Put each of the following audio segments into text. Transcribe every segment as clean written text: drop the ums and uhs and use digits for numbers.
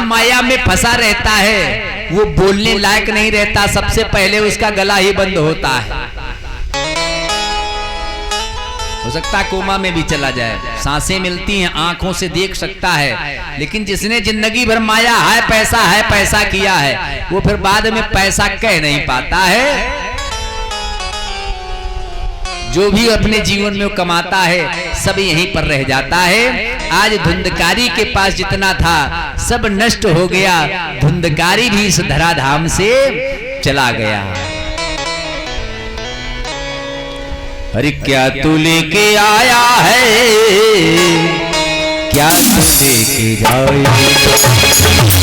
माया में फंसा रहता है वो बोलने लायक नहीं रहता, सबसे पहले उसका गला ही बंद होता है। हो सकता है कोमा में भी चला जाए, सांसें मिलती हैं, आंखों से देख सकता है, लेकिन जिसने जिंदगी भर माया है पैसा किया है, वो फिर बाद में पैसा कह नहीं पाता है। जो भी अपने जीवन में कमाता है सब यहीं पर रह जाता है। आज धुंधकारी के पास जितना था सब नष्ट हो गया, धुंधकारी भी इस धराधाम से चला गया। अरे क्या तू लेके आया है, क्या तू लेके जाए,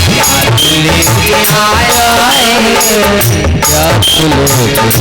क्या तू लेके आया है, क्या तू लेके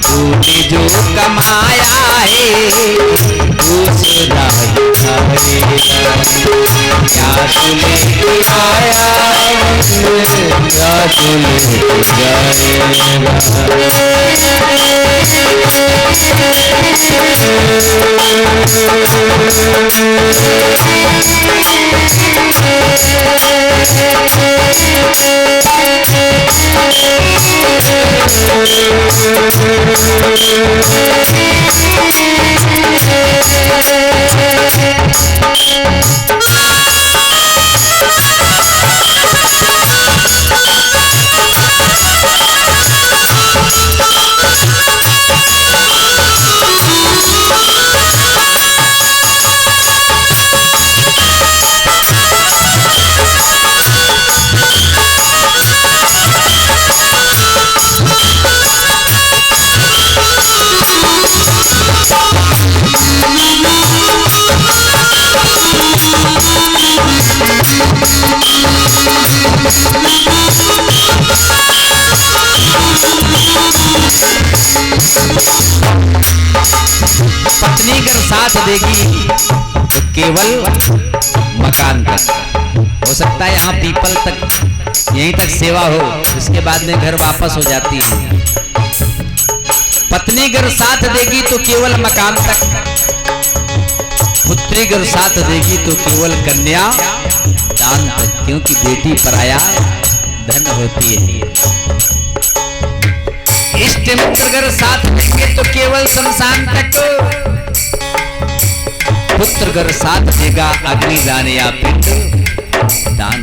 तूने जो कमाया है दूसरा ही खाएगा, क्या तू लेके आया, क्या तू लेके जाएगा। पत्नी अगर साथ देगी तो केवल मकान तक हो सकता है, यहाँ पीपल तक यहीं तक सेवा हो, उसके बाद में घर वापस हो जाती है। पत्नी अगर साथ देगी तो केवल मकान तक, पुत्री अगर साथ देगी तो केवल कन्या दान तक, क्योंकि बेटी पराया धन होती है। इष्ट मित्र अगर साथ देंगे तो केवल शमशान तक, पुत्र अगर साथ देगा अग्निदान या पिंड दान।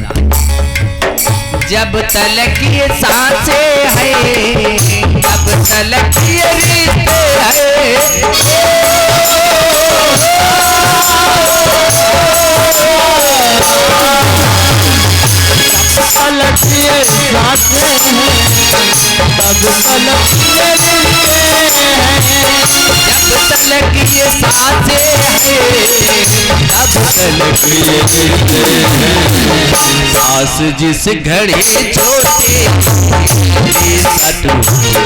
जब तलक ये सांसें हैं, जब तलक ये रिश्ते हैं, तलक ये सांसें हैं, तब तलक ये रिश्ते हैं, जब तलक ये सांसें हैं, तब तलक ये रिश्ते हैं। सास जिस घड़ी छोटे सास जिस घड़ी छोटे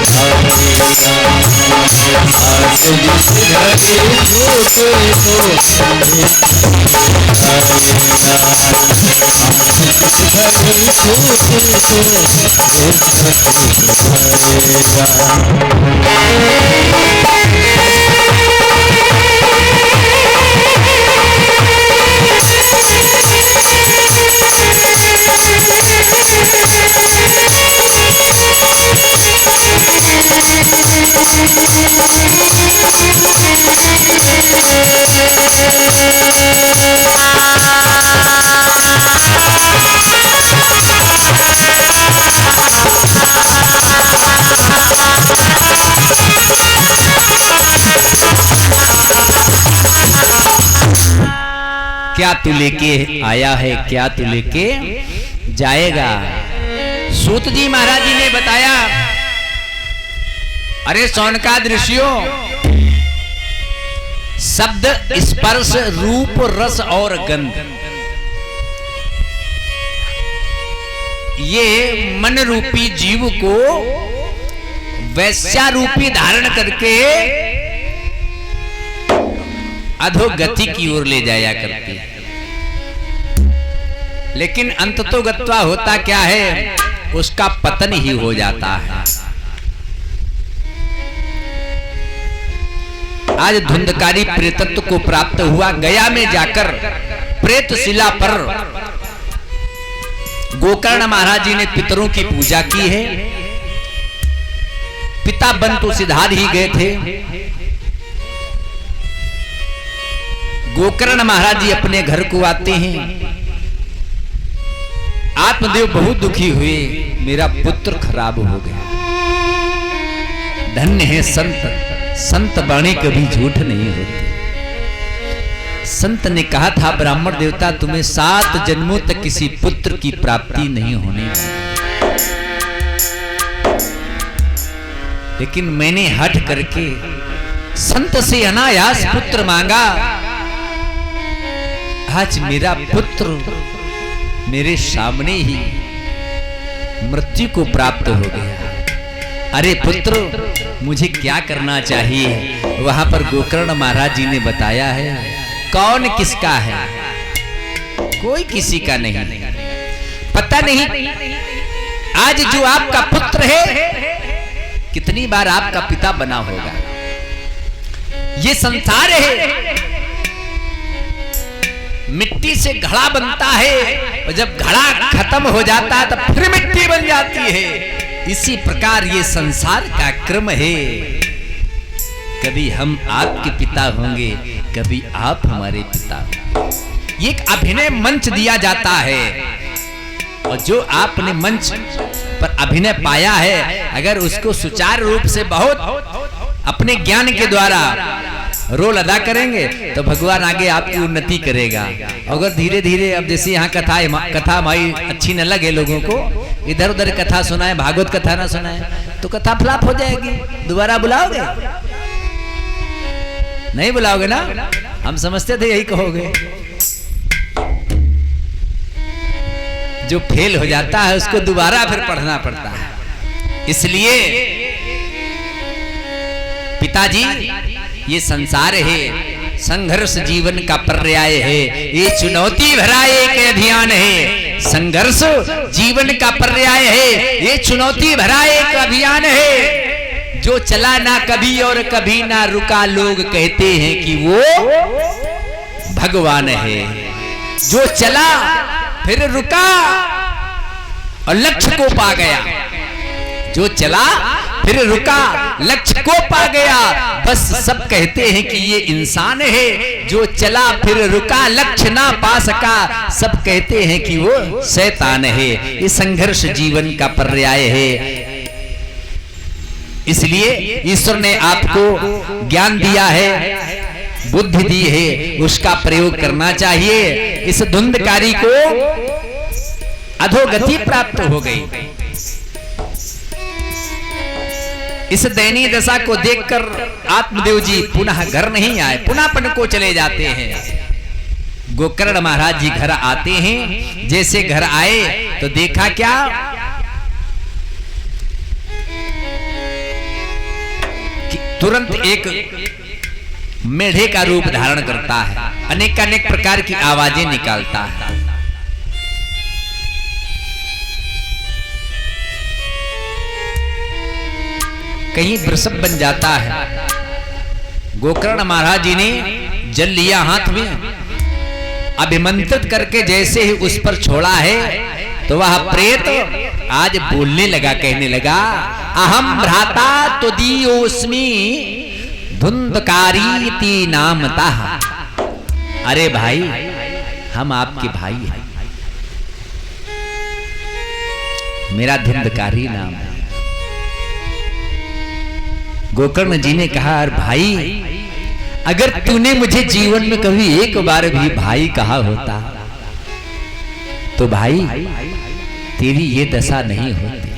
क्या तू लेके आया है, क्या तू लेके जाएगा। सूत जी महाराज जी ने बताया, अरे शौनकाद ऋषियों, शब्द, स्पर्श, रूप, रस और गंध, ये मन रूपी जीव को वैश्या रूपी धारण करके अधोगति की ओर ले जाया करती है। लेकिन अंततोगत्वा होता क्या है, उसका पतन ही हो जाता है। आज धुंधकारी प्रेतत्व को प्राप्त हुआ। गया में जाकर प्रेतशिला पर गोकर्ण महाराज जी ने पितरों की पूजा की है। पिता बंतु सिद्धार्थ ही गए थे। गोकर्ण महाराज जी अपने घर को आते हैं। आत्मदेव बहुत दुखी हुए, मेरा पुत्र खराब हो गया। धन्य है संत, संत वाणी कभी झूठ नहीं होती। संत ने कहा था, ब्राह्मण देवता तुम्हें 7 जन्मों तक किसी पुत्र की प्राप्ति नहीं होने वाली, लेकिन मैंने हठ करके संत से अनायास पुत्र मांगा। आज मेरा पुत्र मेरे सामने ही मृत्यु को प्राप्त हो गया। अरे पुत्र, मुझे क्या करना चाहिए? वहां पर गोकर्ण महाराज जी ने बताया है, कौन किसका है? कोई किसी का नहीं, पता नहीं। आज जो आपका पुत्र है, कितनी बार आपका पिता बना होगा। ये संसार है, मिट्टी से घड़ा बनता है, और जब घड़ा खत्म हो जाता है तो फिर मिट्टी बन जाती है। इसी प्रकार ये संसार का क्रम है। कभी हम आपके पिता होंगे, कभी आप हमारे पिता होंगे। ये एक अभिनय मंच दिया जाता है, और जो आपने मंच पर अभिनय पाया है, अगर उसको सुचारू रूप से बहुत अपने ज्ञान के द्वारा रोल अदा करेंगे तो भगवान आगे आपकी उन्नति करेगा। अगर धीरे धीरे, अब जैसे यहाँ कथा हमारी अच्छी न लगे लोगों को, इधर उधर कथा सुनाए, भागवत कथा ना सुनाए, तो कथा फ्लॉप हो जाएगी। दोबारा बुलाओगे? नहीं बुलाओगे ना? हम समझते थे यही कहोगे। जो फेल हो जाता है उसको दोबारा फिर पढ़ना पड़ता है। इसलिए पिताजी, ये संसार है, संघर्ष जीवन का पर्याय है। ये चुनौती भरा एक अभियान है। संघर्ष जीवन का पर्याय है, ये चुनौती भरा एक अभियान है। जो चला ना कभी और कभी ना रुका, लोग कहते हैं कि वो भगवान है। जो चला फिर रुका और लक्ष्य को पा गया, जो चला फिर रुका, लक्ष्य को पा गया। बस सब कहते हैं कि ये इंसान है। जो चला फिर रुका, लक्ष्य ना पा सका, सब कहते हैं कि वो शैतान है। ये संघर्ष जीवन का पर्याय है। इसलिए ईश्वर ने आपको ज्ञान दिया है, बुद्धि दी है, उसका प्रयोग करना चाहिए। इस धुंधकारी को अधोगति प्राप्त हो गई। इस दयनीय दशा को देखकर आत्मदेव जी पुनः घर नहीं आए, पुनः पन को चले जाते हैं। गोकर्ण महाराज जी घर आते हैं। जैसे घर आए तो देखा क्या, कि तुरंत एक मेढे का रूप धारण करता है, अनेकानेक प्रकार की आवाजें निकालता है। कहीं वृषभ बन जाता है। गोकर्ण महाराज जी ने जल लिया हाथ में, अभिमंत्रित करके जैसे ही उस पर छोड़ा है तो वह प्रेत आज बोलने लगा, कहने लगा, अहम भ्राता तुदीयोस्मि धुंधकारी नामतः। अरे भाई, हम आपके भाई हैं, मेरा धुंधकारी नाम है। गोकर्ण जी ने कहा, अरे भाई, अगर तूने मुझे जीवन में कभी एक बार भी भाई कहा होता तो भाई तेरी ये दशा नहीं होती।